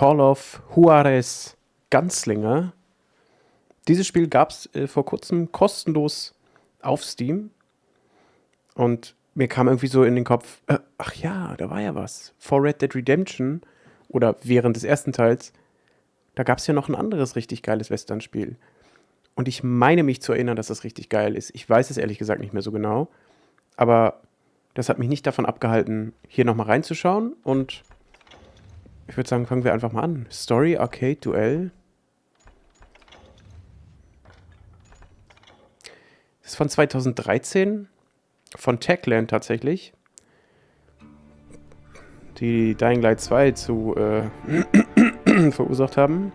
Call of Juarez Gunslinger. Dieses Spiel gab es vor kurzem kostenlos auf Steam. Und mir kam irgendwie so in den Kopf, ach ja, da war ja was. Vor Red Dead Redemption oder während des ersten Teils, da gab es ja noch ein anderes richtig geiles Western-Spiel. Und ich meine mich zu erinnern, dass das richtig geil ist. Ich weiß es ehrlich gesagt nicht mehr so genau. Aber das hat mich nicht davon abgehalten, hier nochmal reinzuschauen. Und ich würde sagen, fangen wir einfach mal an. Story, Arcade, Duell. Das ist von 2013. Von Techland tatsächlich. Die Dying Light 2 zu verursacht haben.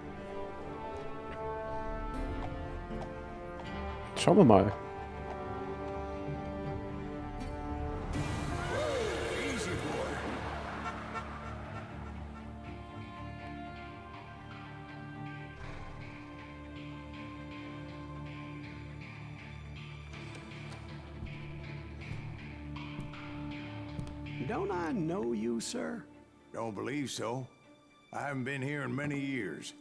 Schauen wir mal. Don't I know you, sir? Don't believe so. I haven't been here in many years.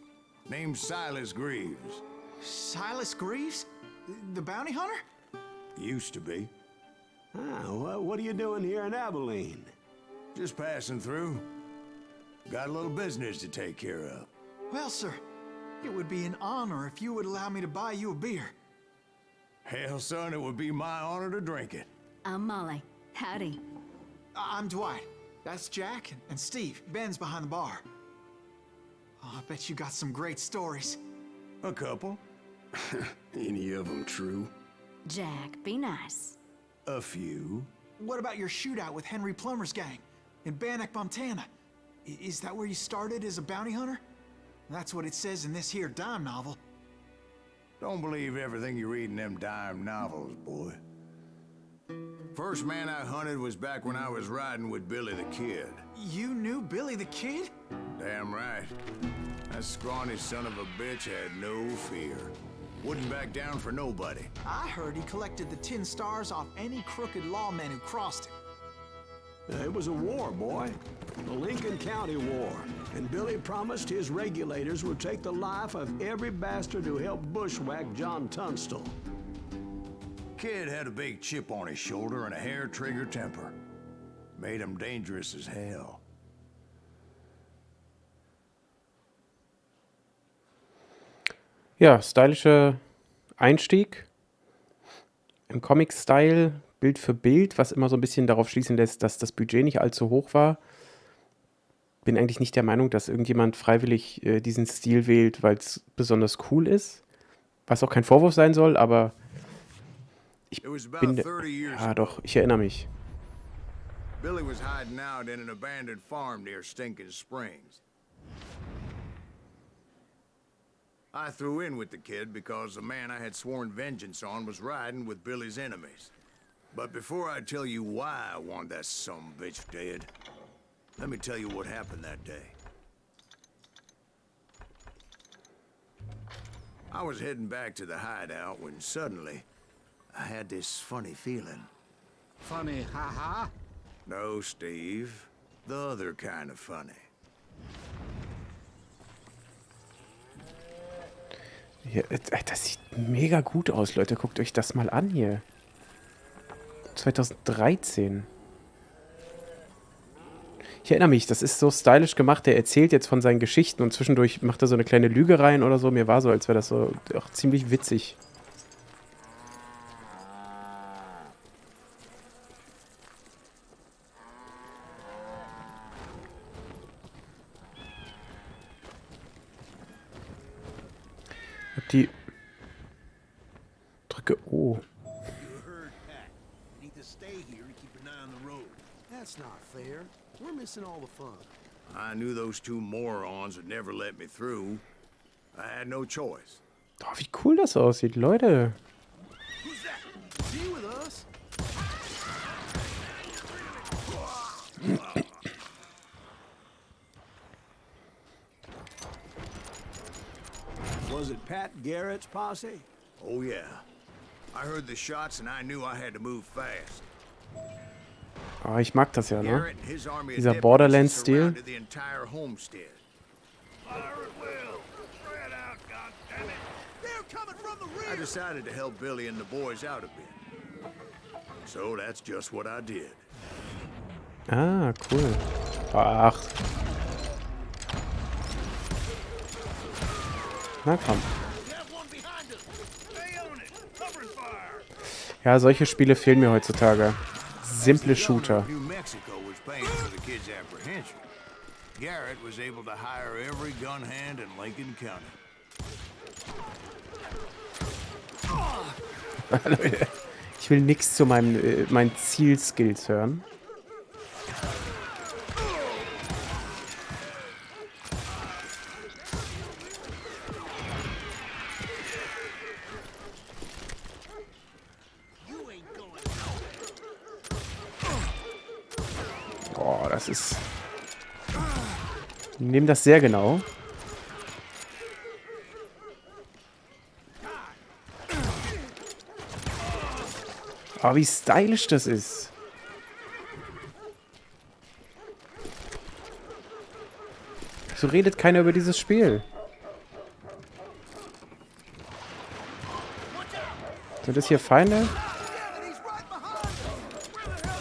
Name's Silas Greaves. Silas Greaves? The bounty hunter? Used to be. Ah, what are you doing here in Abilene? Just passing through. Got a little business to take care of. Well, sir, it would be an honor if you would allow me to buy you a beer. Hell, son, it would be my honor to drink it. I'm Molly. Howdy. I'm Dwight. That's Jack and Steve. Ben's behind the bar. Oh, I bet you got some great stories. A couple. Any of them true? Jack, be nice. A few. What about your shootout with Henry Plummer's gang in Bannock, Montana? Is that where you started as a bounty hunter? That's what it says in this here dime novel. Don't believe everything you read in them dime novels, boy. First man I hunted was back when I was riding with Billy the Kid. You knew Billy the Kid? Damn right. That scrawny son of a bitch had no fear. Wouldn't back down for nobody. I heard he collected the 10 stars off any crooked lawmen who crossed him. It was a war, boy. The Lincoln County War. And Billy promised his regulators would take the life of every bastard who helped bushwhack John Tunstall. Kid had a big chip on his shoulder and a hair-trigger temper. Made him dangerous as hell. Ja, stylischer Einstieg. Im Comic-Style, Bild für Bild, was immer so ein bisschen darauf schließen lässt, dass das Budget nicht allzu hoch war. Bin eigentlich nicht der Meinung, dass irgendjemand freiwillig diesen Stil wählt, weil es besonders cool ist. Was auch kein Vorwurf sein soll, aber ich bin... Ja, doch, ich erinnere mich. Billy was hiding out in an abandoned farm near Stinking Springs. I threw in with the kid because the man I had sworn vengeance on was riding with Billy's enemies. But before I tell you why I want that sumbitch dead, let me tell you what happened that day. I was heading back to the hideout when suddenly I had this funny feeling. Funny, ha-ha? No, Steve. The other kind of funny. Ja, das sieht mega gut aus, Leute. Guckt euch das mal an hier. 2013. Ich erinnere mich, das ist so stylisch gemacht. Der erzählt jetzt von seinen Geschichten und zwischendurch macht er so eine kleine Lüge rein oder so. Mir war so, als wäre das so auch ziemlich witzig. Die drücke O. That's not fair. We're missing all the fun. I knew those two morons would never let me through. I had no choice. Oh, wie cool das aussieht, Leute. Who's that? Is he with us? Was it Pat Garrett's posse? Oh yeah. I heard the shots and I knew I had to move fast. Oh, ich mag das ja, ne? Garrett and his army of Dieser deputies Borderlands-Stil. surrounded the entire homestead. I decided to help Billy and the boys out a bit. So that's just what I did. Ah, cool. Ach. Na komm. Ja, solche Spiele fehlen mir heutzutage. Simple Shooter. New Mexico was paying for the kids' apprehension. Garrett was able to hire every gun hand in Lincoln County. Leute, ich will nichts zu meinen Zielskills hören. Boah, das ist... Wir nehmen das sehr genau. Oh, wie stylisch das ist. So redet keiner über dieses Spiel. Sind das hier Feinde?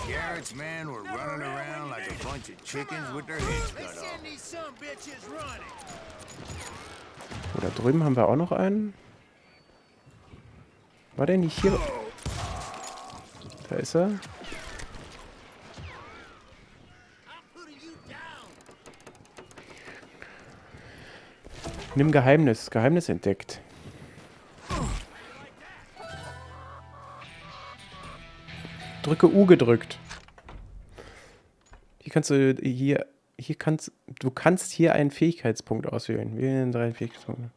Garrett's men were running around like a bunch of chickens with their heads cut off. Oh, da drüben haben wir auch noch einen. War der nicht hier? Da ist er. Nimm Geheimnis. Geheimnis entdeckt. Drücke U gedrückt. Hier kannst du du kannst hier einen Fähigkeitspunkt auswählen. Wählen 3 Fähigkeitspunkte.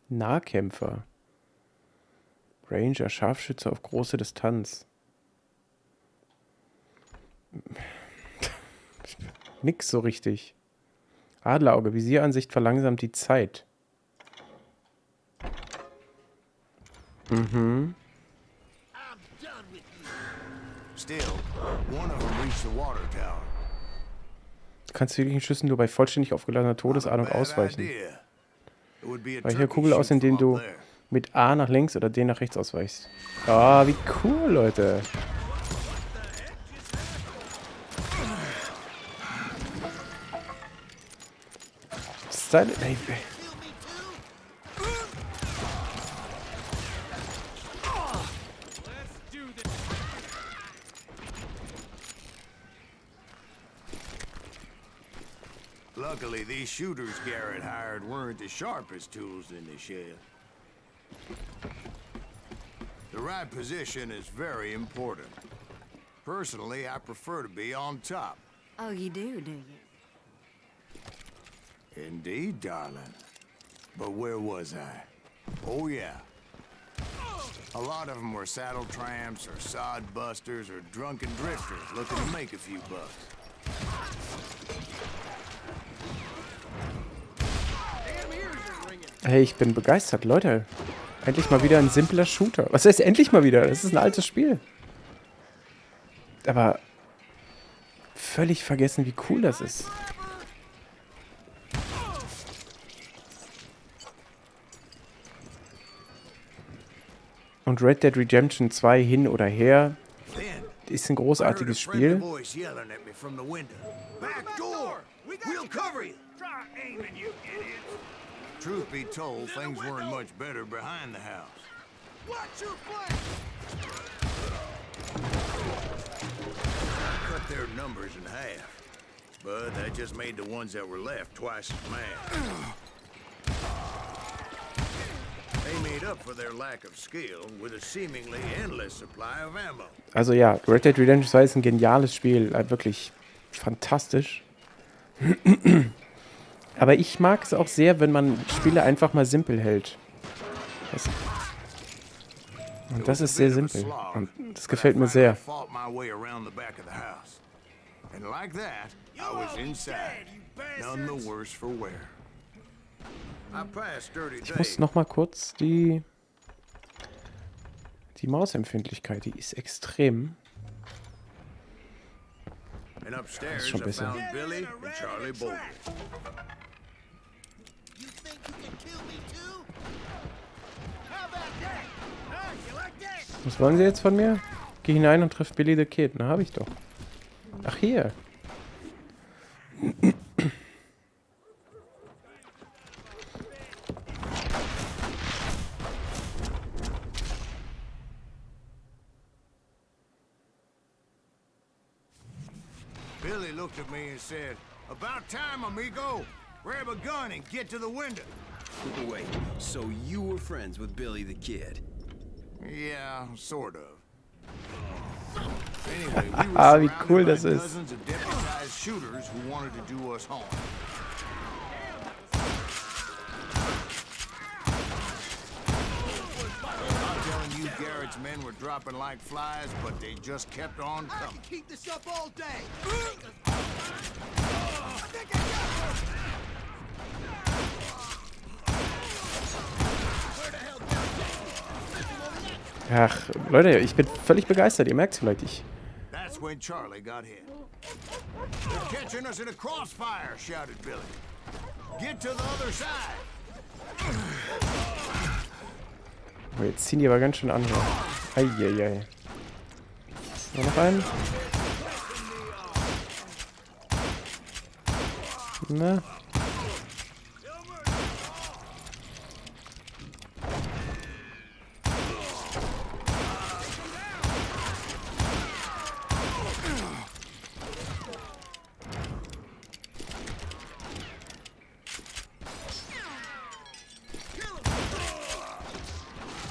Nahkämpfer. Ranger, Scharfschütze auf große Distanz. Nix so richtig. Adlerauge, Visieransicht verlangsamt die Zeit. Mhm. Still, one of them reached the water tower. Du kannst wirklichen Schüssen nur bei vollständig aufgeladener Todesahnung ausweichen. Weiche Kugel aus, indem du mit A nach links oder D nach rechts ausweichst. Ah, wie cool, Leute. Style. Ey. Luckily, these shooters Garrett hired weren't the sharpest tools in the shed. The right position is very important. Personally, I prefer to be on top. Oh, you do you? Indeed, darling. But where was I? Oh, yeah. A lot of them were saddle tramps or sod busters or drunken drifters looking to make a few bucks. Hey, ich bin begeistert, Leute. Endlich mal wieder ein simpler Shooter. Was heißt endlich mal wieder? Das ist ein altes Spiel. Aber völlig vergessen, wie cool das ist. Und Red Dead Redemption 2 hin oder her ist ein großartiges Spiel. Truth be told, things weren't much better behind the house. Watch your flank! Cut their numbers in half, but that just made the ones that were left twice as mad. They made up for their lack of skill with a seemingly endless supply of ammo. Also ja, Red Dead Redemption 2 ist ein geniales Spiel, wirklich fantastisch. Aber ich mag es auch sehr, wenn man Spiele einfach mal simpel hält. Und das ist sehr simpel. Und das gefällt mir sehr. Ich muss noch mal kurz die Mausempfindlichkeit, die ist extrem. And Das upstairs ist schon I besser. found Billy and Charlie Bolton. You think you can kill me too? How about that? Huh? You like that? Was wollen sie jetzt von mir? Geh hinein und triff Billy the Kid. Na, hab ich doch. Ach, hier. Billy looked at me and said, "About time, amigo. Grab a gun and get to the window." Wait, so you were friends with Billy the Kid? Yeah, sort of. Anyway, we were Ah, wie surrounded cool by das ist. dozens of deputized shooters who wanted to do us harm. I'm telling you, Garrett's men were dropping like flies, but they just kept on I coming. can keep this up all day. I think I got one. Ach, Leute, ich bin völlig begeistert. Ihr merkt's vielleicht. That's when Charlie got hit. They're catching us in a crossfire, shouted Billy. Get to the other side. Oh, jetzt ziehen die aber ganz schön an hier. Eieiei. Noch einen? Na?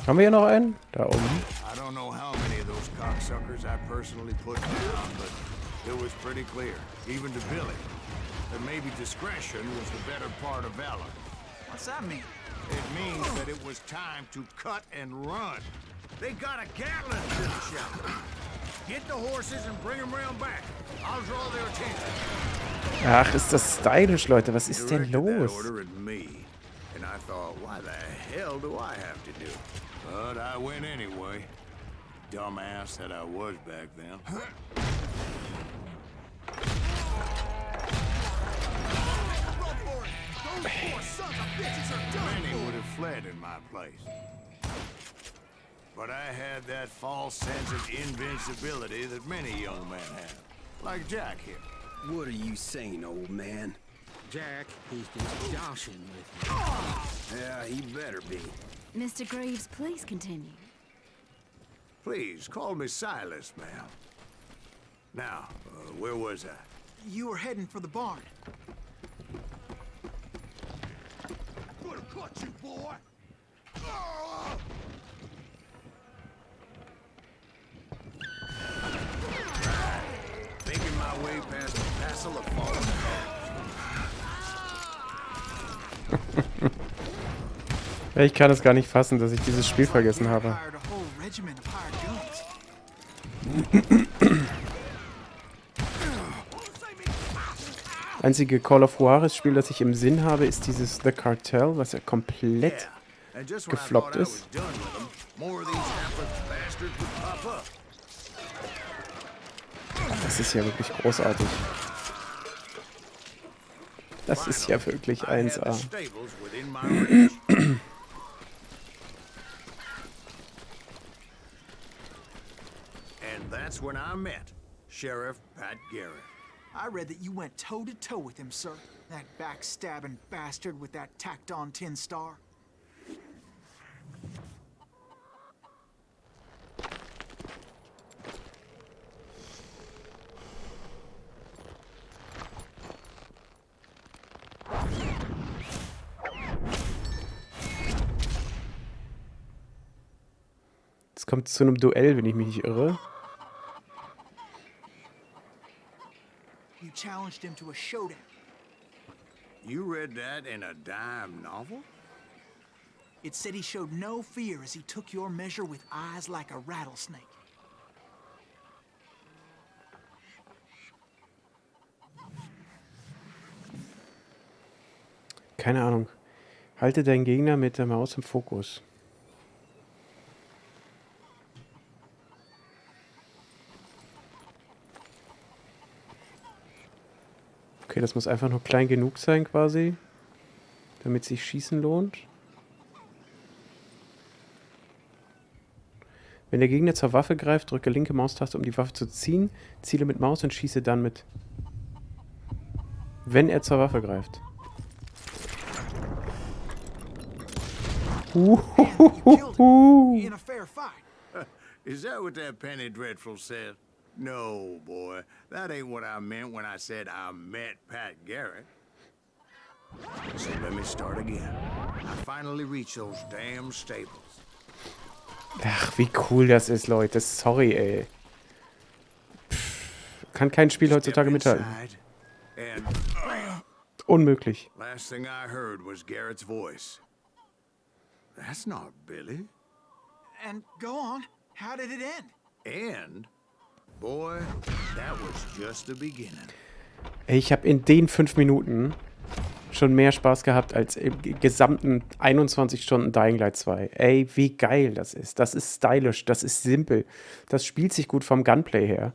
Haben wir hier noch einen? Da oben. I don't know how many of those cocksuckers I personally put down, but it was pretty clear, even to Billy, that maybe discretion was the better part of valor. What's that mean? It means that it was time to cut and run. They got a Gatling, Billy shouted. Get the horses and bring them round back. I'll draw their attention. Ach, ist das stylisch, Leute. Was ist denn Directed that los? order at me, and I thought, why the hell do I have to do it? But I went anyway. Dumbass that I was back then. Run for it. Those poor sons of bitches are done Many for. would have fled in my place. But I had that false sense of invincibility that many young men have. Like Jack here. What are you saying, old man? Jack, he's just joshing with you. Yeah, he better be. Mr. Greaves, please continue. Please, call me Silas, ma'am. Now, where was I? You were heading for the barn. Gonna cut you, boy. Making my way past the castle of fallen Ich kann es gar nicht fassen, dass ich dieses Spiel vergessen habe. Hired a whole regiment of hired guns. Einzige Call of Juarez Spiel, das ich im Sinn habe, ist dieses The Cartel, was ja komplett And just when I gefloppt thought I was ist. done with them, more of these hapless bastards would pop up. Das ist ja wirklich großartig. Das ist ja wirklich I had the 1A. stables within my reach. And that's when I met Sheriff Pat Garrett. I read that you went toe-to-toe with him, sir. That backstabbing bastard with that tacked-on tin star. Es kommt zu einem Duell, wenn ich mich nicht irre. You challenged him to a showdown. You read that in a dime novel? It said he showed no fear as he took your measure with eyes like a rattlesnake. Keine Ahnung. Halte deinen Gegner mit der Maus im Fokus. Okay, das muss einfach nur klein genug sein quasi, damit sich Schießen lohnt. Wenn der Gegner zur Waffe greift, drücke linke Maustaste, um die Waffe zu ziehen, ziele mit Maus und schieße dann mit. Wenn er zur Waffe greift. You killed him in a fair fight. Is that what that Penny Dreadful said? No, boy. That ain't what I meant when I said I met Pat Garrett. So let me start again. I finally reached those damn stables. Ach, wie cool das ist, Leute. Sorry, ey. Kann kein Spiel heutzutage mithalten. And Unmöglich. last thing I heard was Garrett's voice. That's not Billy. And go on. How did it end? And, boy, that was just the beginning. Ey, ich habe in den 5 Minuten schon mehr Spaß gehabt als im gesamten 21 Stunden Dying Light 2. Ey, wie geil das ist. Das ist stylisch, das ist simpel. Das spielt sich gut vom Gunplay her.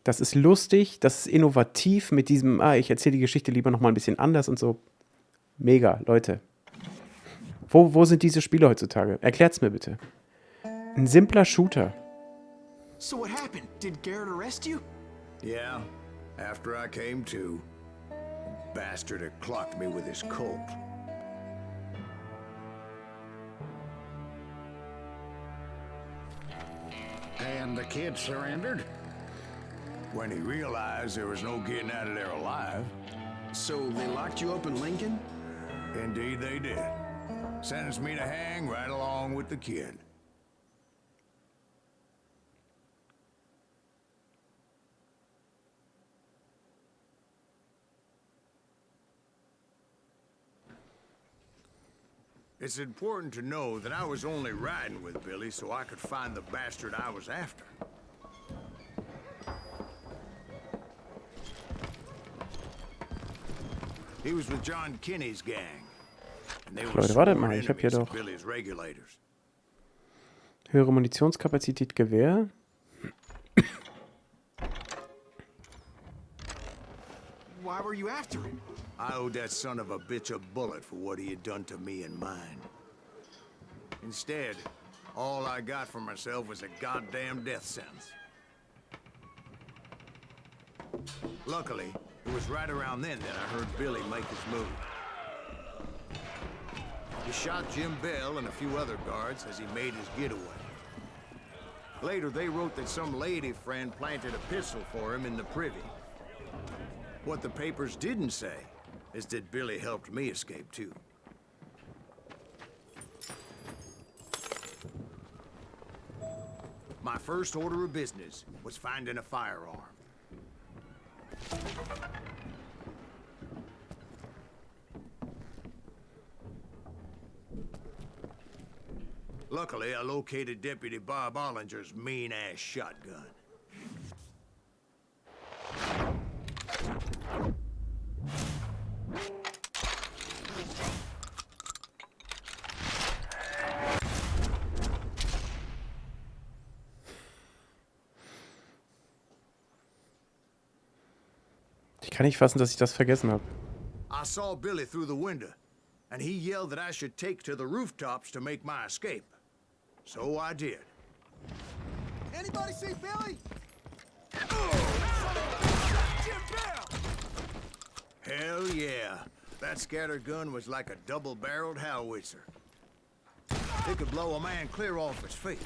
Das ist lustig, das ist innovativ mit diesem, ich erzähle die Geschichte lieber noch mal ein bisschen anders und so. Mega, Leute. Wo sind diese Spiele heutzutage? Erklärt's mir bitte. Ein simpler Shooter. So what happened? Did Garrett arrest you? Yeah, after I came to, bastard had clocked me with his Colt. And the kid surrendered? When he realized there was no getting out of there alive. So they locked you up in Lincoln? Indeed they did. Sentenced me to hang right along with the kid. It's important to know that I was only riding with Billy so I could find the bastard I was after. He was with John Kinney's gang. And they were Leute, wartet mal, sworn ich habe hier enemies doch of Billy's regulators. höhere Munitionskapazität Gewehr. Why were you after him? I owed that son of a bitch a bullet for what he had done to me and mine. Instead, all I got for myself was a goddamn death sentence. Luckily, it was right around then that I heard Billy make his move. He shot Jim Bell and a few other guards as he made his getaway. Later, they wrote that some lady friend planted a pistol for him in the privy. What the papers didn't say is that Billy helped me escape too. My first order of business was finding a firearm. Luckily, I located Deputy Bob Ollinger's mean-ass shotgun. Ich kann nicht fassen, dass ich das vergessen habe. I saw Billy through the window, and he yelled that I should take to the rooftops to make my escape. So I did. Anybody see Billy? Jim Bell! Hell yeah. That scatter gun was like a double-barreled howitzer. It could blow a man clear off his feet.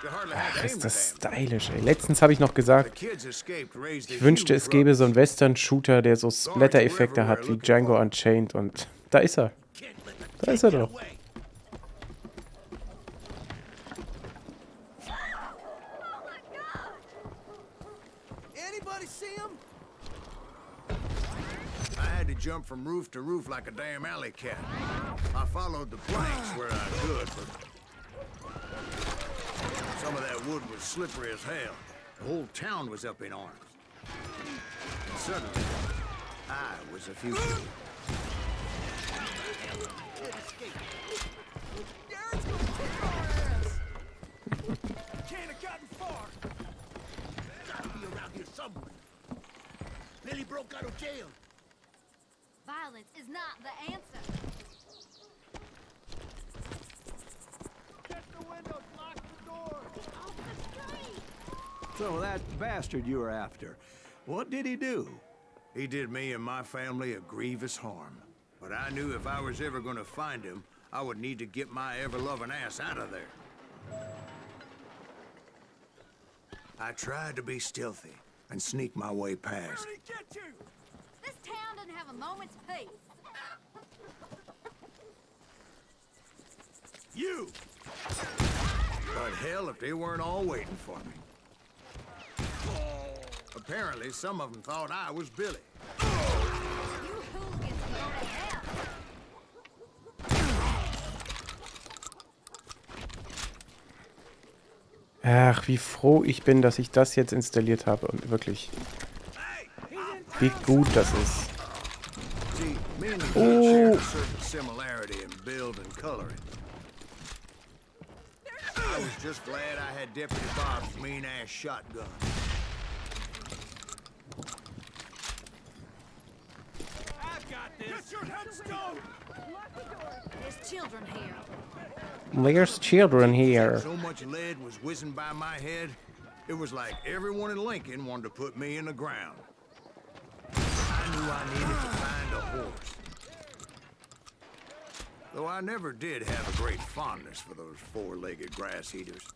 You hardly had to aim Ist the das damn thing. stylisch, ey. Letztens habe ich noch The gesagt, kids escaped, raised a ich wünschte, huge es gäbe so einen ruckus. Western-Shooter, der so Splatter-Effekte hat wie Django Unchained. Und da ist er. Da ist er doch. Anybody see him? I had to jump from roof to roof like a damn alley cat. I followed the planks where I could, but some of that wood was slippery as hell. The whole town was up in arms. And suddenly, I was a fugitive. Garrett's gonna kick our ass! Can't have gotten far. Gotta be around here somewhere. Billy broke out of jail. Violence is not the answer. Check the windows, lock the doors. Off the street! So that bastard you were after, what did he do? He did me and my family a grievous harm. But I knew if I was ever gonna find him, I would need to get my ever-loving ass out of there. I tried to be stealthy and sneak my way past. This town doesn't have a moment's peace. You! But hell, if they weren't all waiting for me. Apparently, some of them thought I was Billy. You hooligans can go to hell. Ach, wie froh ich bin, dass ich das jetzt installiert habe. Und wirklich, wie gut das ist. See, me and the kid share a certain similarity in build and coloring. I was just glad I had Deputy Bob's mean-ass shotgun. I've got this. Get your headstone. There's children here. There's children here. So much lead was whizzing by my head, it was like everyone in Lincoln wanted to put me in the ground. I knew I needed to find a horse. Though I never did have a great fondness for those four-legged grass eaters.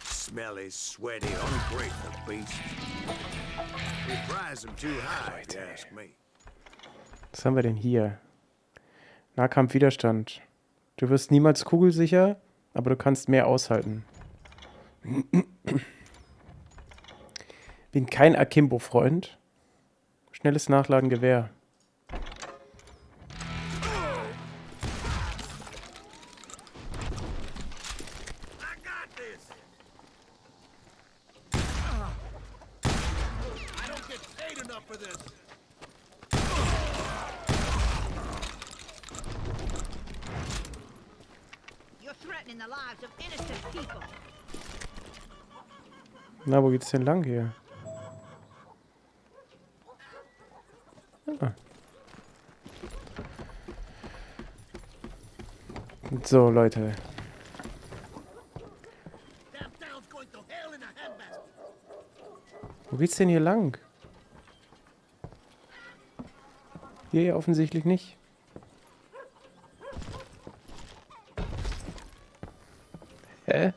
Smelly, sweaty, ungrateful beasts. We prize them too high, if you ask me. Was haben wir denn hier? Nahkampfwiderstand. Du wirst niemals kugelsicher, aber du kannst mehr aushalten. Bin kein Akimbo-Freund. Schnelles Nachladen Gewehr. I got this. I don't get paid enough for this. You're threatening the lives of innocent people. Na, wo geht's denn lang hier? Ah. So, Leute. Damn town's going to hell in a handbasket. Wo geht's denn hier lang? Hier offensichtlich nicht. Hä?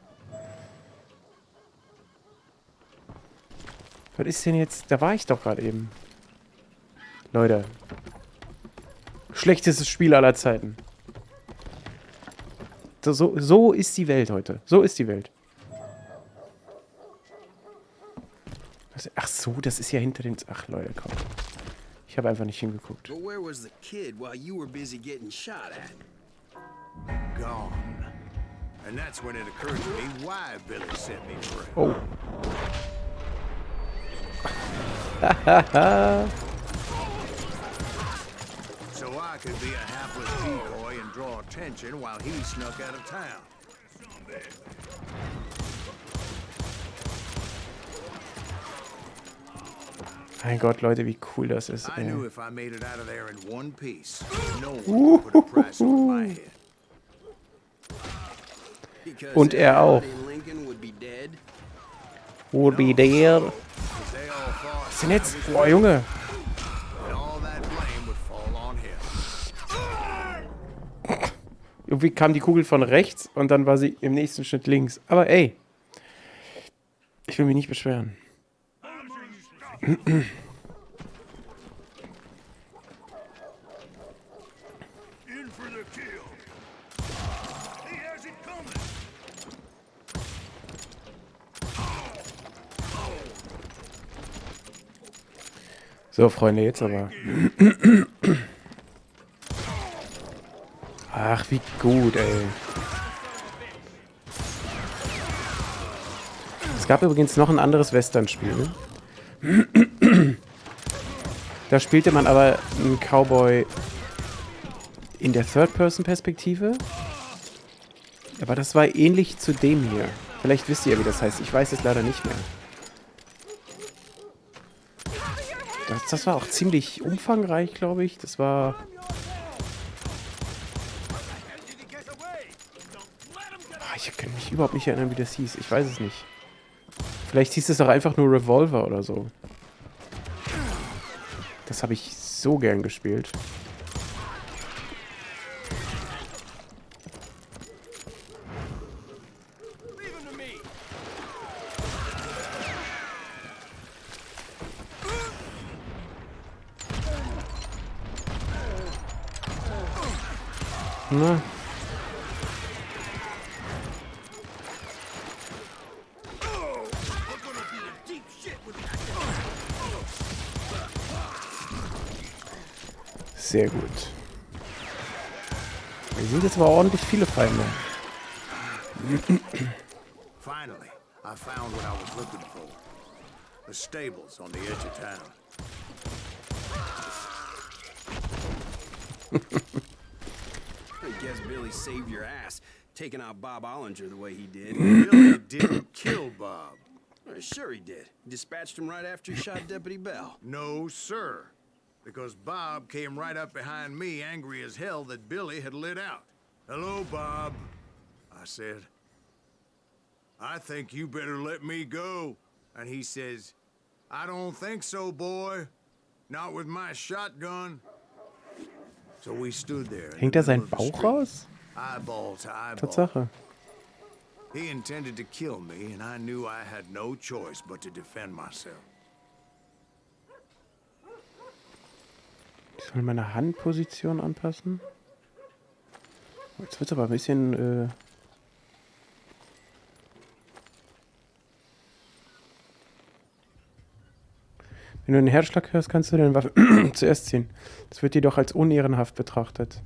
Was ist denn jetzt? Da war ich doch gerade eben. Leute. Schlechtestes Spiel aller Zeiten. So ist die Welt heute. So ist die Welt. Ach so, das ist ja hinter den... Ach Leute, komm. Ich habe einfach nicht hingeguckt. But where was the kid while you were busy getting shot at? Gone. And that's when it occurred to me why Billy set me free. Oh. So I could be a hapless decoy and draw attention while he snuck out of town. Mein Gott, Leute, wie cool das ist. I Ey. knew if I made it out of there in one piece, no one would put a price on my head. Because Und er auch. everybody in Lincoln would be dead. Would be there. 'Cause they all thought Was ist denn jetzt? Boah, Junge. and all that blame would fall on him. Irgendwie kam die Kugel von rechts und dann war sie im nächsten Schritt links. Aber ey, ich will mich nicht beschweren. In for the kill. He has it coming. So, Freunde, jetzt aber. Ach, wie gut, ey. Es gab übrigens noch ein anderes Western-Spiel. Da spielte man aber einen Cowboy in der Third-Person-Perspektive. Aber das war ähnlich zu dem hier. Vielleicht wisst ihr, wie das heißt. Ich weiß es leider nicht mehr. Das war auch ziemlich umfangreich, glaube ich. Das war... Ich kann mich überhaupt nicht erinnern, wie das hieß. Ich weiß es nicht. Vielleicht hieß es auch einfach nur Revolver oder so. Das habe ich so gern gespielt. Na. Sehr gut. Hier sind jetzt aber ordentlich viele Feinde. Finally, I found what I was looking for. The stables on the edge of town. I guess Billy saved your ass, taking out Bob Ollinger the way he did. Billy didn't kill Bob. Sure he did. Dispatched him right after he shot Deputy Bell. No, sir. Because Bob came right up behind me, angry as hell that Billy had lit out. Hello, Bob, I said. I think you better let me go. And he says, I don't think so, boy. Not with my shotgun. So we stood there. Hängt da sein Bauch raus? Eyeball to eyeball. Tatsache. He intended to kill me, and I knew I had no choice but to defend myself. Ich soll meine Handposition anpassen. Jetzt wird es aber ein bisschen... Wenn du einen Herzschlag hörst, kannst du deine Waffe zuerst ziehen. Das wird jedoch als unehrenhaft betrachtet.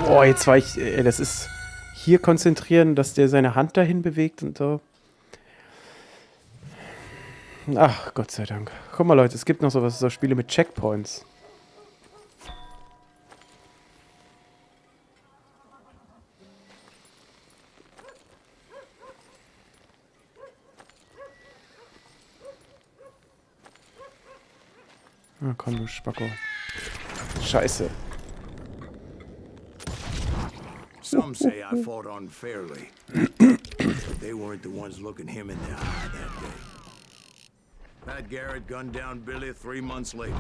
Oh, jetzt war ich... das ist... Hier konzentrieren, dass der seine Hand dahin bewegt und so. Ach, Gott sei Dank. Guck mal, Leute, es gibt noch sowas, so Spiele mit Checkpoints. Ah, komm, du Spacko. Scheiße. Some say I fought unfairly. But they weren't the ones looking him in the eye that day. Pat Garrett gunned down Billy 3 months later,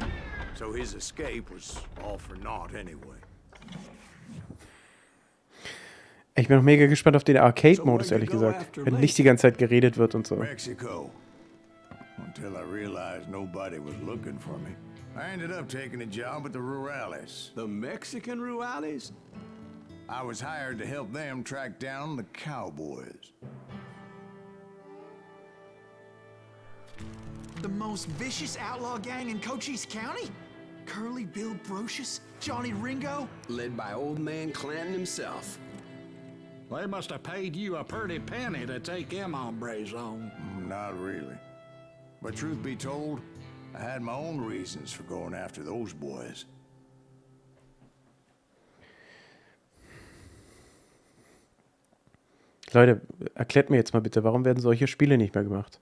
so his escape was all for naught anyway. Ich bin noch mega gespannt auf den Arcade-Modus, ehrlich gesagt. Wenn nicht die ganze Zeit geredet wird und so. Mexico. Until I realized nobody was looking for me. I ended up taking a job at the Rurales. The Mexican Ruales? I was hired to help them track down the cowboys. The most vicious outlaw gang in Cochise County? Curly Bill Brocious? Johnny Ringo? Led by old man Clanton himself. They must have paid you a pretty penny to take them hombres on. Not really. But truth be told, I had my own reasons for going after those boys. Leute, erklärt mir jetzt mal bitte, warum werden solche Spiele nicht mehr gemacht?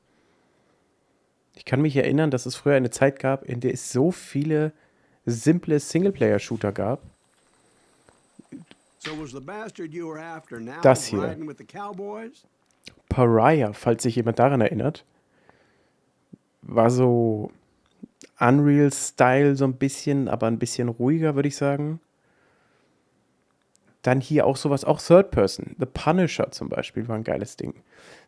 Ich kann mich erinnern, dass es früher eine Zeit gab, in der es so viele simple Singleplayer-Shooter gab. So was the bastard you were after now Das hier. riding with the cowboys? Pariah, falls sich jemand daran erinnert, war so Unreal-Style so ein bisschen, aber ein bisschen ruhiger, würde ich sagen. Dann hier auch sowas, auch Third Person. The Punisher zum Beispiel war ein geiles Ding.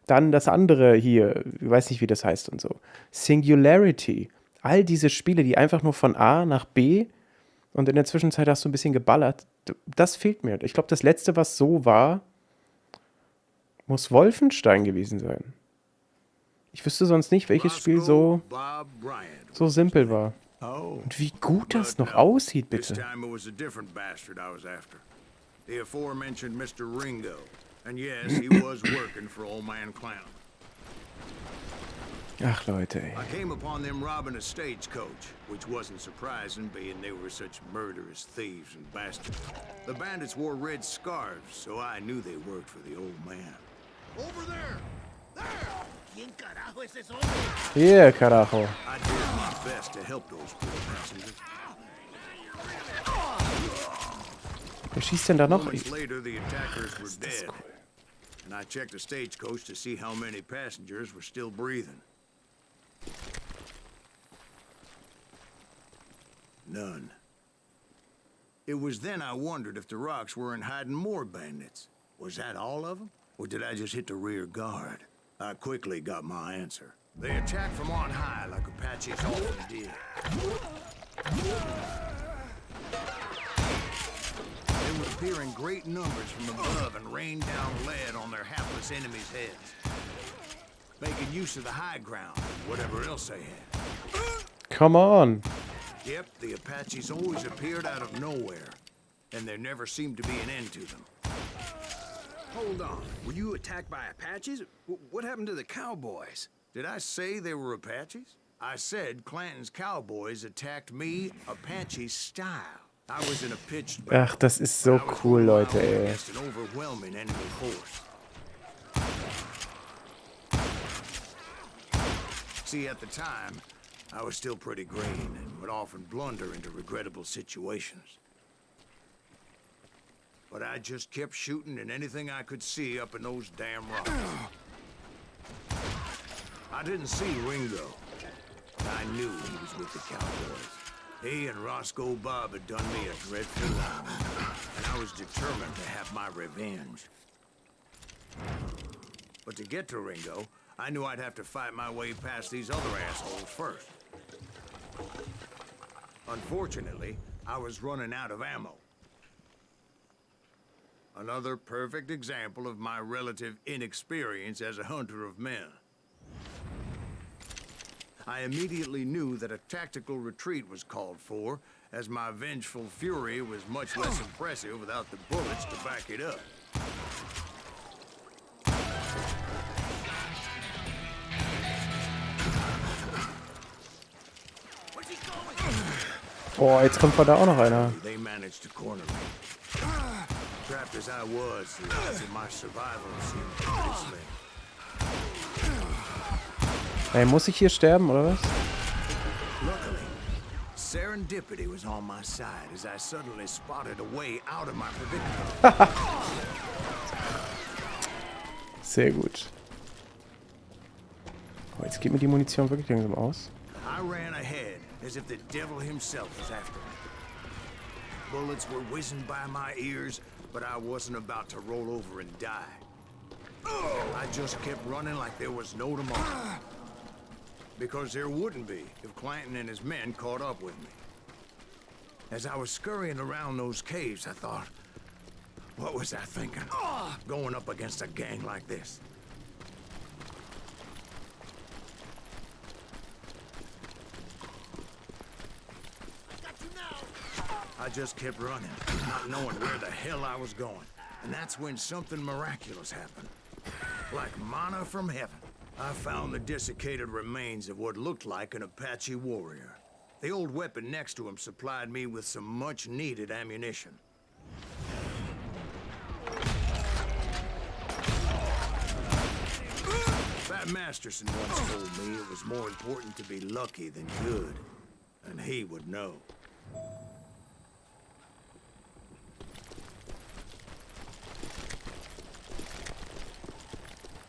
Dann das andere hier, ich weiß nicht, wie das heißt und so. Singularity. All diese Spiele, die einfach nur von A nach B und in der Zwischenzeit hast du ein bisschen geballert. Das fehlt mir. Ich glaube, das letzte, was so war, muss Wolfenstein gewesen sein. Ich wüsste sonst nicht, welches Spiel so simpel war. Und wie gut das noch aussieht, bitte. The aforementioned Mr. Ringo. And yes, he was working for old man Clown. Ach, Leute, ey. I came upon them robbing a stagecoach, which wasn't surprising, being they were such murderous thieves and bastards. The bandits wore red scarves, so I knew they worked for the old man. Over there! There! Hier, Carajo. I did my best to help those poor passengers. Wer schießt denn da noch? Moments later, the attackers were dead. And I checked the stagecoach to see how many passengers were still breathing. None. It was then I wondered if the rocks weren't hiding more bandits. Was that all of them? Or did I just hit the rear guard? I quickly got my answer. They attacked from on high like Apaches often did. They would appear in great numbers from above and rain down lead on their hapless enemies' heads, making use of the high ground, whatever else they had. Come on. Yep, the Apaches always appeared out of nowhere, and there never seemed to be an end to them. Hold on. Were you attacked by Apaches? What happened to the cowboys? Did I say they were Apaches? I said Clanton's cowboys attacked me Apache style. I was in a pitched battle. Ach, das ist so cool, Leute, ey. Against an overwhelming enemy force. See, at the time, I was still pretty green and would often blunder into regrettable situations. But I just kept shooting at anything I could see up in those damn rocks. I didn't see Ringo, but I knew he was with the cowboys. He and Roscoe Bob had done me a dreadful wrong, and I was determined to have my revenge. But to get to Ringo, I knew I'd have to fight my way past these other assholes first. Unfortunately, I was running out of ammo. Another perfect example of my relative inexperience as a hunter of men. I immediately knew that a tactical retreat was called for, as my vengeful fury was much less impressive without the bullets to back it up. Boah, jetzt kommt da auch noch einer. They managed to corner me. Trapped as I was, the odds of my survival seemed pretty slim. Ey, muss ich hier sterben, oder was? Luckily, serendipity was on my side as I suddenly spotted a way out of my predicament. Sehr gut. Oh, jetzt geht mir die Munition wirklich langsam aus. I ran ahead as if the devil himself was after me. Bullets were whizzing by my ears, but I wasn't about to roll over and die. I just kept running like there was no tomorrow. Because there wouldn't be if Clanton and his men caught up with me. As I was scurrying around those caves, I thought, what was I thinking? Going up against a gang like this. I just kept running, not knowing where the hell I was going. And that's when something miraculous happened. Like manna from heaven. I found the desiccated remains of what looked like an Apache warrior. The old weapon next to him supplied me with some much-needed ammunition. Pat Masterson once told me it was more important to be lucky than good, and he would know.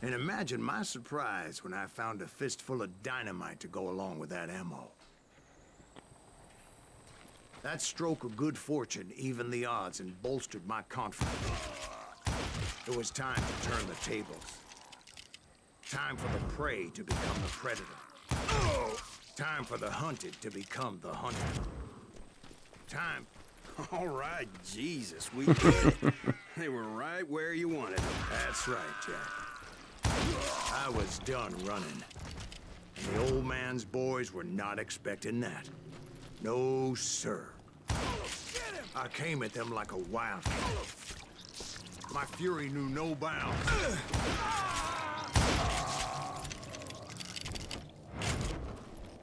And imagine my surprise when I found a fistful of dynamite to go along with that ammo. That stroke of good fortune evened the odds and bolstered my confidence. It was time to turn the tables. Time for the prey to become the predator. Time for the hunted to become the hunter. Time... All right, Jesus, we did it. They were right where you wanted them. That's right, Jack. I was done running. And the old man's boys were not expecting that. No, sir. I came at them like a wildcat. My fury knew no bounds.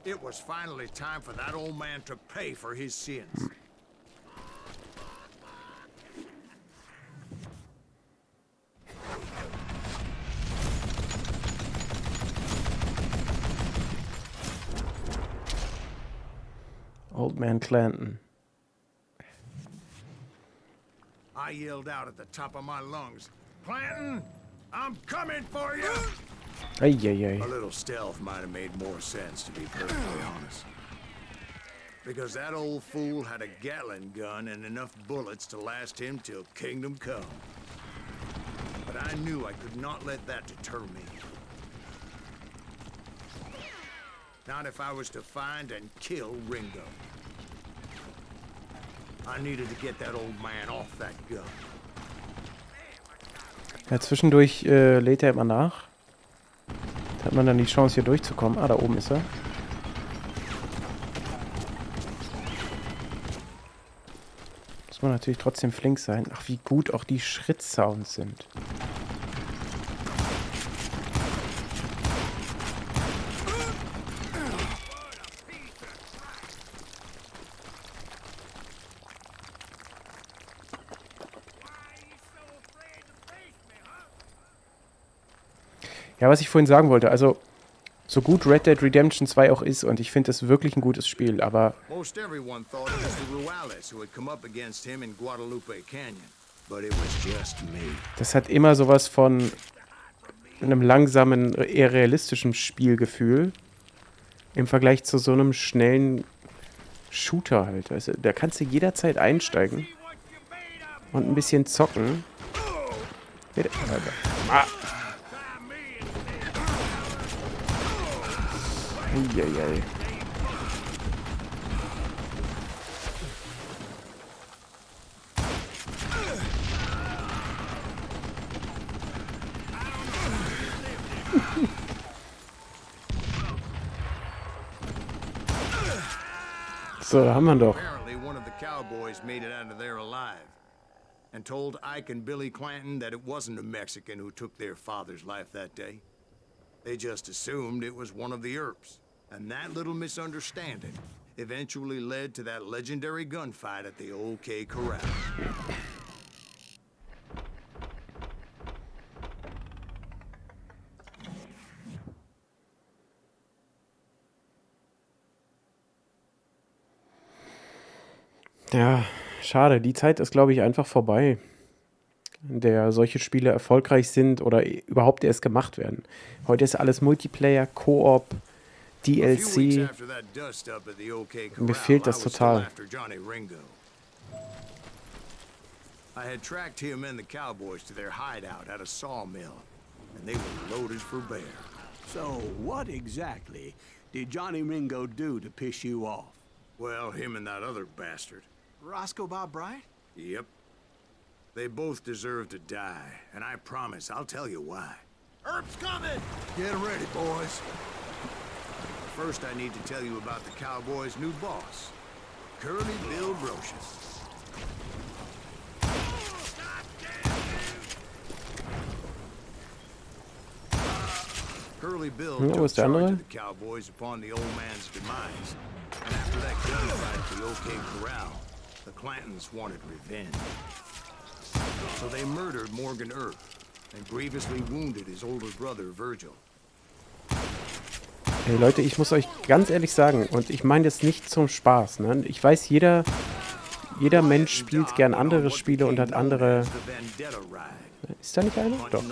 It was finally time for that old man to pay for his sins. Old Man Clanton. I yelled out at the top of my lungs, Clanton, I'm coming for you! Eieiei. A little stealth might have made more sense, to be perfectly honest. Because that old fool had a Gatling gun and enough bullets to last him till kingdom come. But I knew I could not let that deter me. Not if I was to find and kill Ringo. I needed to get that old man off that gun. Ja, zwischendurch lädt er immer nach. Da hat man dann die Chance, hier durchzukommen. Ah, da oben ist er. Muss man natürlich trotzdem flink sein. Ach, wie gut auch die Schrittsounds sind. Ja, was ich vorhin sagen wollte, also so gut Red Dead Redemption 2 auch ist, und ich finde es wirklich ein gutes Spiel, aber Most everyone thought it was the Juarez who had come up against him in Guadalupe Canyon, but it was just me. das hat immer sowas von einem langsamen, eher realistischen Spielgefühl im Vergleich zu so einem schnellen Shooter halt. Also, da kannst du jederzeit einsteigen und ein bisschen zocken. Bitte. Ah. Eieiei. So, da haben wir ihn doch. Apparently, one of the cowboys made it out of there alive and told Ike and Billy Clanton that it wasn't a Mexican who took their father's life that day. They just assumed it was one of the Earps. And that little misunderstanding eventually led to that legendary gunfight at the OK Corral. Ja, schade. Die Zeit ist, glaube ich, einfach vorbei, in der solche Spiele erfolgreich sind oder überhaupt erst gemacht werden. Heute ist alles Multiplayer, Koop, DLC. Mir fehlt das total. I had tracked him and the cowboys to their hideout at a sawmill, and they were loaded for bear. So, what exactly did Johnny Ringo do to piss you off? Well, him and that other bastard. Roscoe Bob Bryant? Yep. They both deserve to die, and I promise I'll tell you why. Earp's coming! Get ready, boys. First, I need to tell you about the Cowboys' new boss, Curly Bill Brocious. Curly Bill took charge of the Cowboys upon the old man's demise, and after that gunfight at the OK Corral, the Clantons wanted revenge. So they murdered Morgan Earp and grievously wounded his older brother Virgil. Hey Leute, ich muss euch ganz ehrlich sagen, und ich meine das nicht zum Spaß, ne? Ich weiß, jeder Mensch spielt gern andere Spiele und hat andere... Ist da nicht einer? Doch.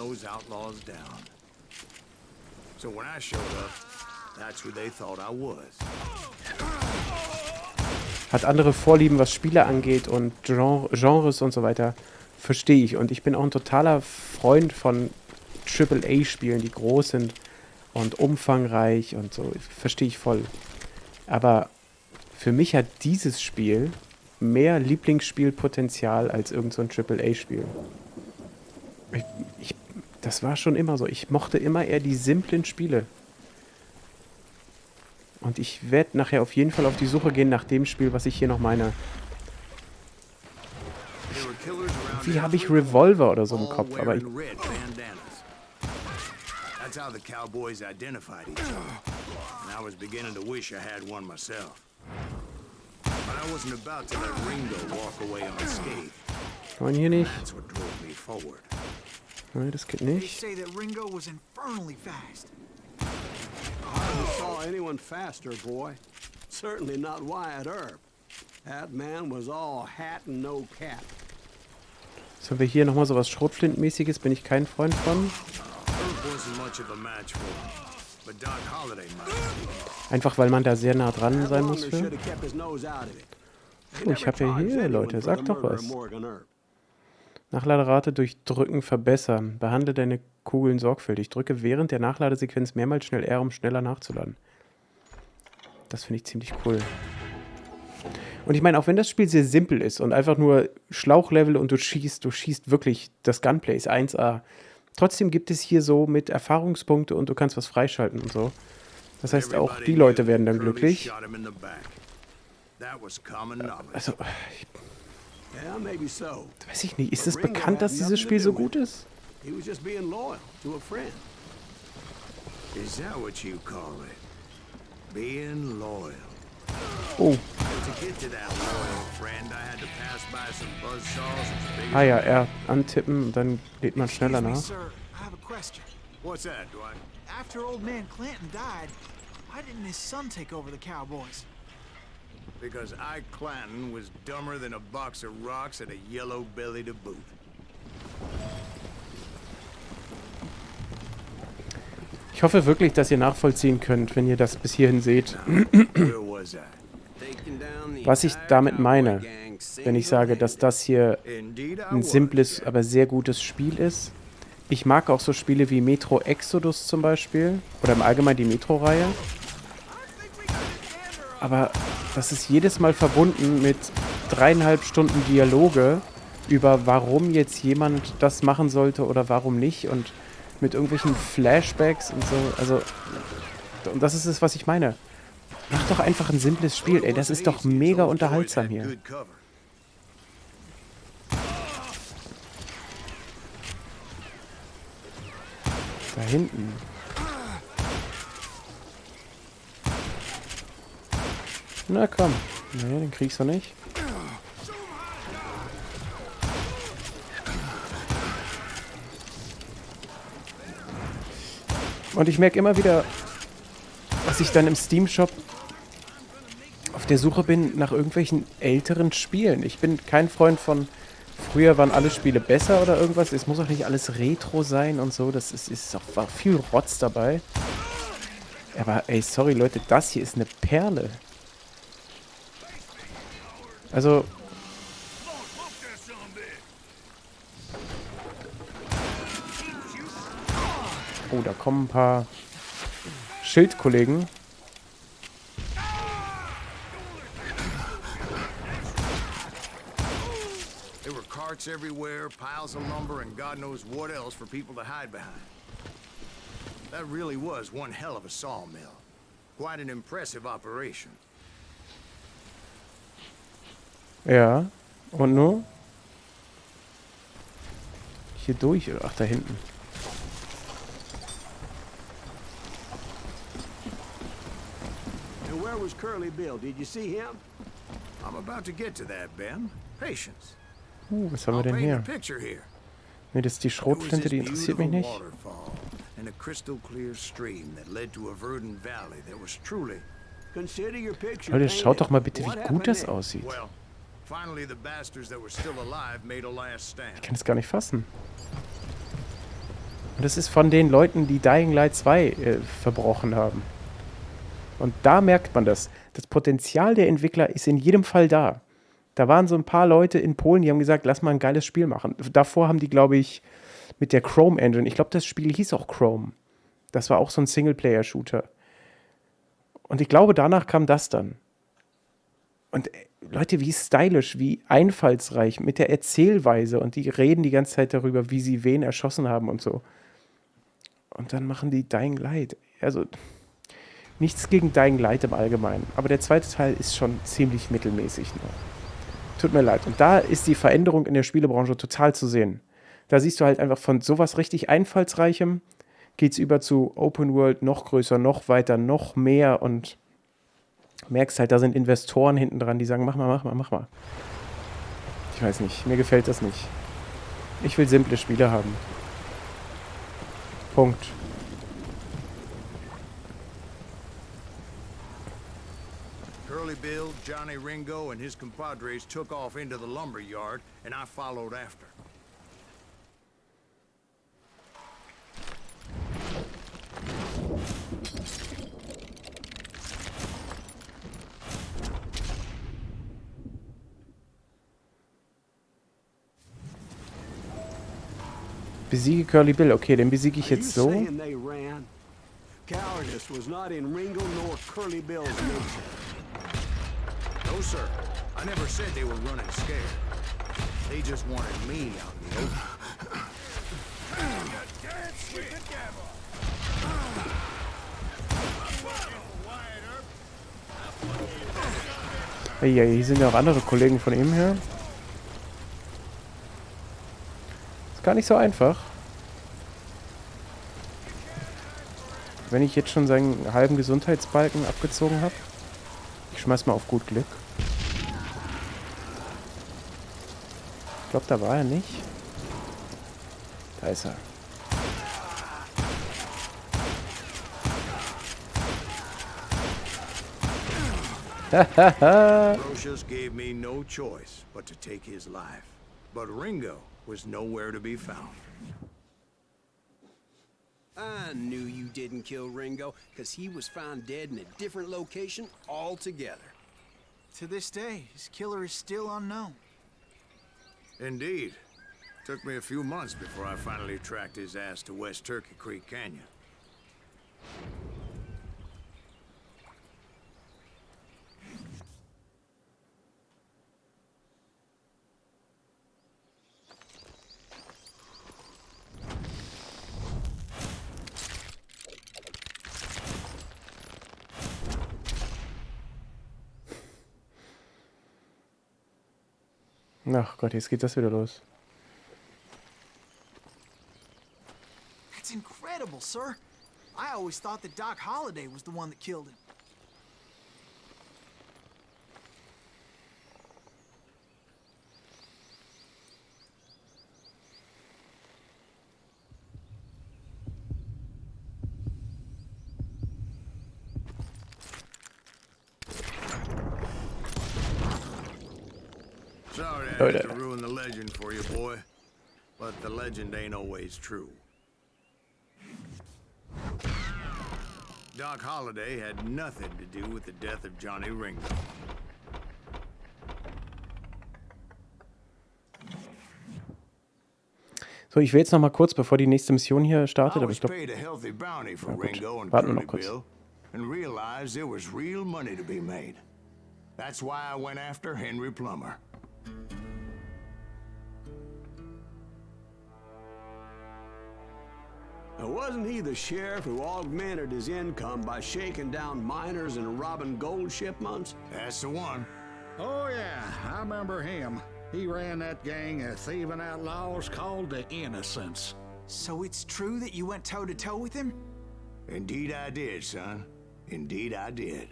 Hat andere Vorlieben, was Spiele angeht und Genres und so weiter. Verstehe ich. Und ich bin auch ein totaler Freund von AAA-Spielen, die groß sind und umfangreich und so. Verstehe ich voll. Aber für mich hat dieses Spiel mehr Lieblingsspielpotenzial als irgend so ein AAA-Spiel. Das war schon immer so. Ich mochte immer eher die simplen Spiele. Und ich werde nachher auf jeden Fall auf die Suche gehen nach dem Spiel, was ich hier noch meine. Wie habe ich Revolver oder so im Kopf? Aber ich... That's how the Cowboys identified each other. And I was beginning to wish I had one myself. But I wasn't about to let Ringo walk away unscathed. Kann man hier nicht? That's what drove me forward. Nein, das geht They nicht. say that Ringo was infernally fast. I never saw anyone faster, boy. certainly not Wyatt Earp. That man was all hat and no cap. So, haben wir hier nochmal so was Schrotflintenmäßiges, bin ich kein Freund von. Earp wasn't much of a match for him, but Doc Holliday might. Einfach weil man da sehr nah dran sein muss Longer für. should have kept his nose out of it. They Oh, ich never habe ja charged hier, anyone Leute, for sag the doch murder of was. Morgan Earp. Nachladerate durch Drücken verbessern. Behandle deine Kugeln sorgfältig. Drücke während der Nachladesequenz mehrmals schnell R, um schneller nachzuladen. Das finde ich ziemlich cool. Und ich meine, auch wenn das Spiel sehr simpel ist und einfach nur Schlauchlevel und du schießt wirklich, das Gunplay ist 1A. Trotzdem gibt es hier so mit Erfahrungspunkte und du kannst was freischalten und so. Das heißt, auch die Leute werden dann glücklich. Also, Yeah, maybe so. weiß ich nicht, ist es But Ringo bekannt, had dass dieses nothing to Spiel so do with gut it. ist? He was just being loyal to a friend. Is that what you call it? Being loyal. Oh, To get to that loyal friend, I had to pass by some buzzsaws as big ah ja, R antippen und dann lädt man schneller Excuse me, nach. sir. I have a question. What's that, Dwight? After old man Clanton died, why didn't his son take over the Cowboys? Because Ike Clanton was dumber than a box of rocks and a yellow belly to boot. Ich hoffe wirklich, dass ihr nachvollziehen könnt, wenn ihr das bis hierhin seht, Where was I? was ich damit meine, wenn ich sage, dass das hier Indeed, I ein was. simples, aber sehr gutes Spiel ist. Ich mag auch so Spiele wie Metro Exodus zum Beispiel oder im Allgemeinen die Metro-Reihe. Aber das ist jedes Mal verbunden mit 3,5 Stunden Dialoge über warum jetzt jemand das machen sollte oder warum nicht und mit irgendwelchen Flashbacks und so. Also, und das ist es, was ich meine. Mach doch einfach ein simples Spiel, ey. Das ist doch mega unterhaltsam hier. Good cover. Da hinten. Na komm. Nee, den kriegst du nicht. Und ich merke immer wieder, dass ich dann im Steam-Shop auf der Suche bin nach irgendwelchen älteren Spielen. Ich bin kein Freund von, früher waren alle Spiele besser oder irgendwas. Es muss auch nicht alles Retro sein und so. Das ist auch, war viel Rotz dabei. Aber ey, sorry Leute, das hier ist eine Perle. Also... Oh, da kommen ein paar Schildkollegen. There were carts everywhere, piles of lumber, and God knows what else for people to hide behind. That really was one hell of a sawmill. Quite an impressive operation. Ja, und nur? Hier durch, ach, da hinten. And where was Curly Bill? Did you see him? I'm about to get to that, Ben. Patience. Was haben wir I'll denn paint hier? a picture here. Ne, das ist die There was Schrotflinte, this die interessiert mich nicht. beautiful waterfall and a crystal clear stream that led to a verdant valley that was truly, Consider your picture. Leute, painted. schaut doch mal bitte, What wie happened gut das next? aussieht. well, finally the bastards that were still alive made a last stand. Ich kann es gar nicht fassen. Und das ist von den Leuten, die Dying Light 2 verbrochen haben. Und da merkt man das. Das Potenzial der Entwickler ist in jedem Fall da. Da waren so ein paar Leute in Polen, die haben gesagt, lass mal ein geiles Spiel machen. Davor haben die, glaube ich, mit der Chrome Engine, ich glaube, das Spiel hieß auch Chrome. Das war auch so ein Singleplayer-Shooter. Und ich glaube, danach kam das dann. Und Leute, wie stylisch, wie einfallsreich mit der Erzählweise. Und die reden die ganze Zeit darüber, wie sie wen erschossen haben und so. Und dann machen die Dying Light. Also, nichts gegen Dying Light im Allgemeinen. Aber der zweite Teil ist schon ziemlich mittelmäßig nur. Tut mir leid. Und da ist die Veränderung in der Spielebranche total zu sehen. Da siehst du halt einfach von sowas richtig Einfallsreichem geht's über zu Open World, noch größer, noch weiter, noch mehr und merkst halt, da sind Investoren hinten dran, die sagen, mach mal, mach mal, mach mal. Ich weiß nicht, mir gefällt das nicht. Ich will simple Spiele haben. Punkt. Curly Bill, Johnny Ringo, and his compadres took off into the lumber yard, and I followed after. Besiege Curly Bill. Okay, den besiege ich Are jetzt you so. saying they ran? Cowardice was not in Ringo nor Curly Bill's nature. No, sir. I never said they were running scared. They just wanted me out in the open. Hey, hier sind ja auch andere Kollegen von ihm her. Ist gar nicht so einfach. Wenn ich jetzt schon seinen halben Gesundheitsbalken abgezogen habe. Ich schmeiß mal auf gut Glück. Ich glaube, da war er nicht. Da ist er. Brocious gave me no choice but to take his life. But Ringo was nowhere to be found. I knew you didn't kill Ringo, because he was found dead in a different location altogether. To this day, his killer is still unknown. Indeed. Took me a few months before I finally tracked his ass to West Turkey Creek Canyon. Ach Gott, jetzt geht das wieder los. That's incredible, sir. I always thought that Doc Holliday was the one that killed him. Sorry I had to ruin the legend for you, boy. But the legend ain't always true. Doc Holliday had nothing to do with the death of Johnny Ringo. So, ich will jetzt noch mal kurz, bevor die nächste Mission hier startet, I aber was ich glaube, paid a healthy bounty for Ja, gut. Ringo and Warten wir noch Curly kurz. Bill, and realized there was real money to be made. That's why I went after Henry Plummer. Now, wasn't he the sheriff who augmented his income by shaking down miners and robbing gold shipments? That's the one. Oh, yeah, I remember him. He ran that gang of thieving outlaws called the Innocents. So it's true that you went toe-to-toe with him? Indeed I did, son. Indeed I did.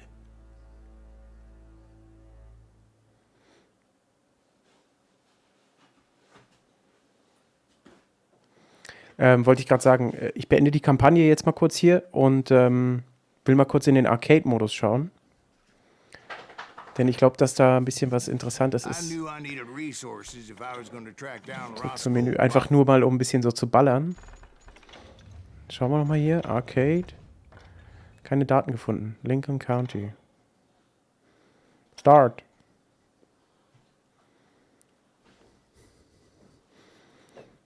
wollte ich gerade sagen, ich beende die Kampagne jetzt mal kurz hier und will mal kurz in den Arcade-Modus schauen. Denn ich glaube, dass da ein bisschen was Interessantes I ist. knew I needed resources if I was going to track down Zurück zum Menü. Einfach nur mal, um ein bisschen so zu ballern. Schauen wir nochmal hier. Arcade. Keine Daten gefunden. Lincoln County. Start.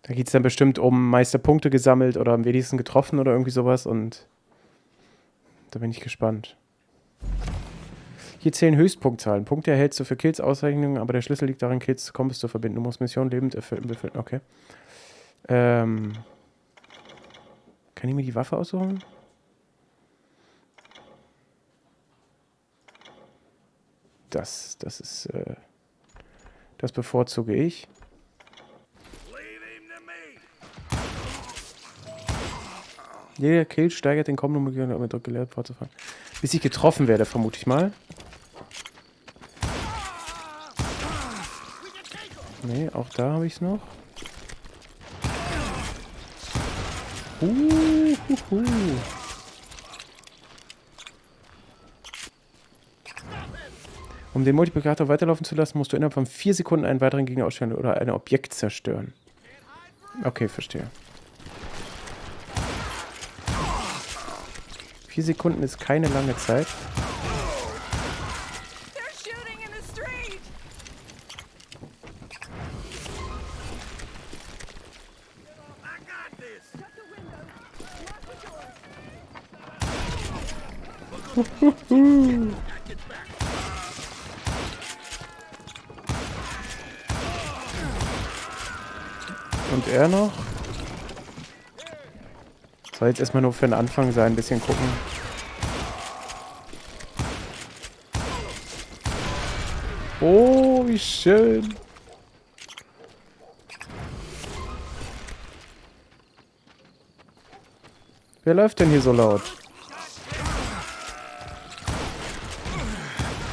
Da geht es dann bestimmt um Meisterpunkte gesammelt oder am wenigsten getroffen oder irgendwie sowas. Und da bin ich gespannt. Hier zählen Höchstpunktzahlen. Punkte erhältst du für Kills, Auszeichnungen, aber der Schlüssel liegt darin, Kills zu Kombos zu verbinden. Du musst Missionen lebend erfüllen. Okay. Kann ich mir die Waffe aussuchen? Das ist, das bevorzuge ich. Jeder Kill steigert den kommenden Möglichkeiten, um mit gelehrt fortzufahren. Bis ich getroffen werde, vermute ich mal. Nee, auch da habe ich es noch. Um den Multiplikator weiterlaufen zu lassen, musst du innerhalb von 4 Sekunden einen weiteren Gegner ausstellen oder ein Objekt zerstören. Okay, verstehe. 4 Sekunden ist keine lange Zeit. They're shooting in the street. I got this. Shut the windows. Lock the door. Und er noch? Soll jetzt erstmal nur für den Anfang sein, ein bisschen gucken. Oh, wie schön. Wer läuft denn hier so laut?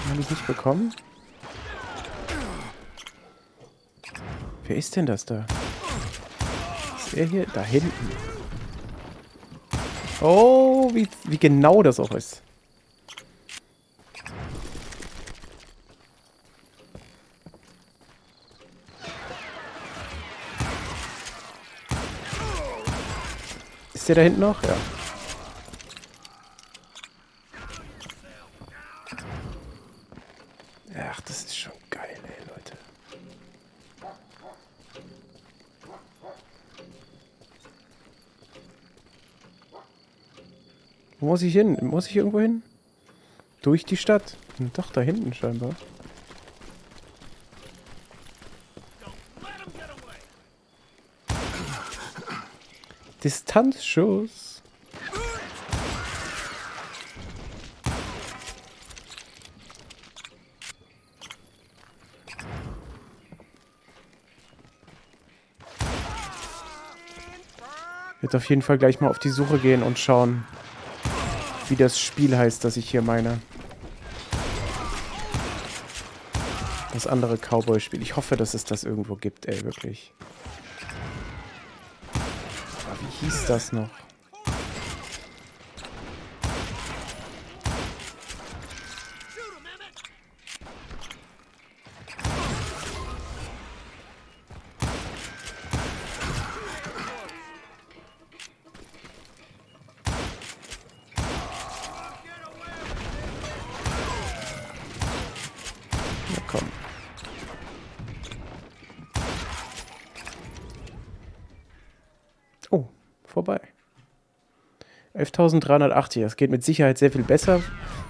Habe ich nicht bekommen? Wer ist denn das da? Ist er hier? Da hinten. Oh, wie genau das auch ist. Ist der da hinten noch? Ja. Ach, das ist schon geil, ey, Leute. Wo muss ich hin? Muss ich irgendwo hin? Durch die Stadt? Doch, da hinten scheinbar. Distanzschuss. Ich werde auf jeden Fall gleich mal auf die Suche gehen und schauen, wie das Spiel heißt, das ich hier meine. Das andere Cowboy-Spiel. Ich hoffe, dass es das irgendwo gibt, ey, wirklich. Aber wie hieß das noch? Na komm. Oh, vorbei. 11.380. Das geht mit Sicherheit sehr viel besser.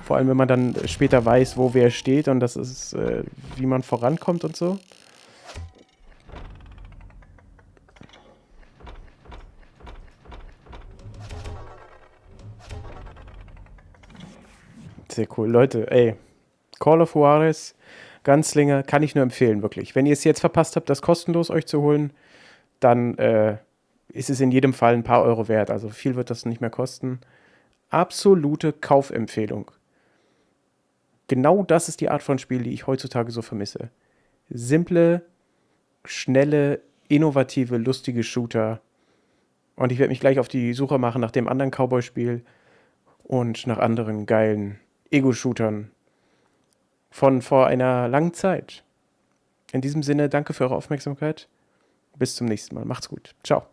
Vor allem, wenn man dann später weiß, wo wer steht und das ist, wie man vorankommt und so. Sehr cool. Leute, ey. Call of Juarez, Gunslinger, kann ich nur empfehlen, wirklich. Wenn ihr es jetzt verpasst habt, das kostenlos euch zu holen, dann ist es in jedem Fall ein paar Euro wert. Also viel wird das nicht mehr kosten. Absolute Kaufempfehlung. Genau das ist die Art von Spiel, die ich heutzutage so vermisse. Simple, schnelle, innovative, lustige Shooter. Und ich werde mich gleich auf die Suche machen nach dem anderen Cowboy-Spiel und nach anderen geilen Ego-Shootern von vor einer langen Zeit. In diesem Sinne, danke für eure Aufmerksamkeit. Bis zum nächsten Mal. Macht's gut. Ciao.